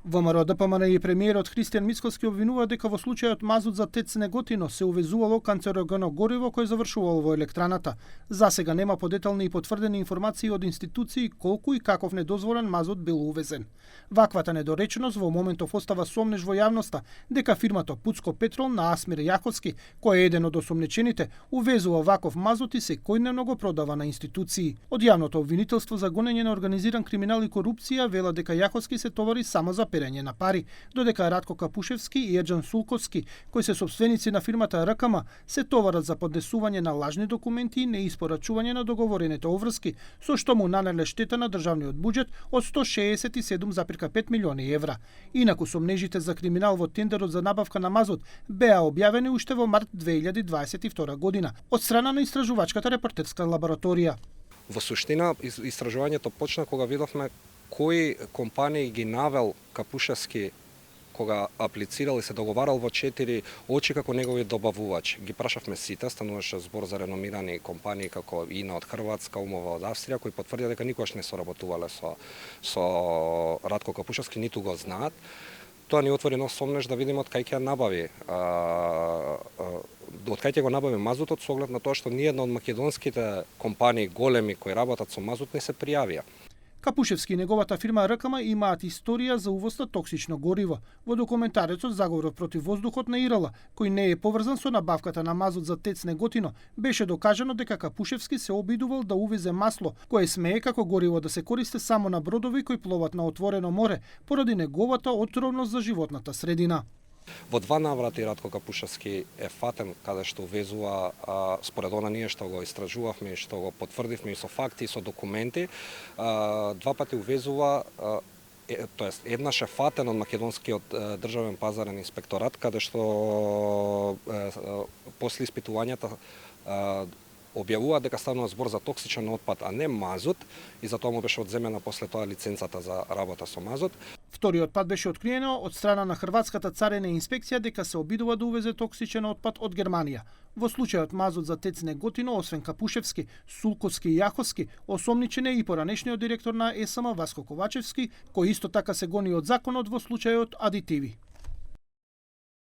ВМРО ДПМН и премиерот Христијан Мицкоски обвинува дека во случајот мазут за ТЕЦ Неготино се увезувало канцерогено гориво кој завршувало во електраната. Засега нема подетални и потврдени информации од институции колку и каков недозволен мазут бил увезен. Ваквата недореченост во моментов остава сомнеж во јавноста дека фирмата Пуцко Петрол на Асмир Јаковски, кој е еден од осомнечените, увезува ваков мазут и секојдневно го продава на институции. Од јавното обвинителство за гонење на организиран криминал и корупција вела дека Јаковски се товари само за перење на пари, додека Радко Капушевски и Ерџан Сулковски, кои се сопственици на фирмата РКМ, се товарат за поднесување на лажни документи и неиспорачување на договорените обврски, со што му нанеле штета на државниот буџет од 167,5 милиони евра. Инаку сомнежите за криминал во тендерот за набавка на мазут беа објавени уште во март 2022 година од страна на истражувачката репортерска лабораторија. Во суштина, истражувањето почна кога видовме кои компании ги навел Капушевски кога аплицирал и се договарал во 4 очи како негови добавувач. Ги прашавме сите, стануваше збор за реномирани компании како ИНА од Хрватска, УМОВА од Австрија, кои потврдија дека никогаш не соработувале со Радко Капушевски, ниту го знаат. Тоа ни отвори нов сомнеж да видиме од кај ќе набави од кај ќе го набави мазутот, со оглед на тоа што ниедна од македонските компании големи кои работат со мазут не се пријавија. Капушевски и неговата фирма РКМ имаат историја за увоз на токсично гориво. Во документарецот Заговорот против воздухот на ИРЛ, кој не е поврзан со набавката на мазут за ТЕЦ Неготино, беше докажано дека Капушевски се обидувал да увезе масло, кое смее како гориво да се користи само на бродови кои пловат на отворено море, поради неговата отровност за животната средина. Во 2 наврати Радко Капушевски е фатен каде што увезува, според она ние што го истражувавме и што го потврдивме и со факти и со документи, 2 пати увезува, тоест еднаш е фатен од македонскиот државен пазарен инспекторат, каде што после испитувањата објавува дека станува збор за токсичен отпад, а не мазут, и затоа му беше одземена после тоа лиценцата за работа со мазут. Вториот пат беше откриено од страна на Хрватската царина инспекција дека се обидува да увезе токсичен отпад од Германија. Во случајот мазут за ТЕЦ Неготино, освен Капушевски, Сулковски и Јаковски, осомничен е и поранешниот директор на ЕСМ Васко Ковачевски, кој исто така се гони од законот во случајот адитиви.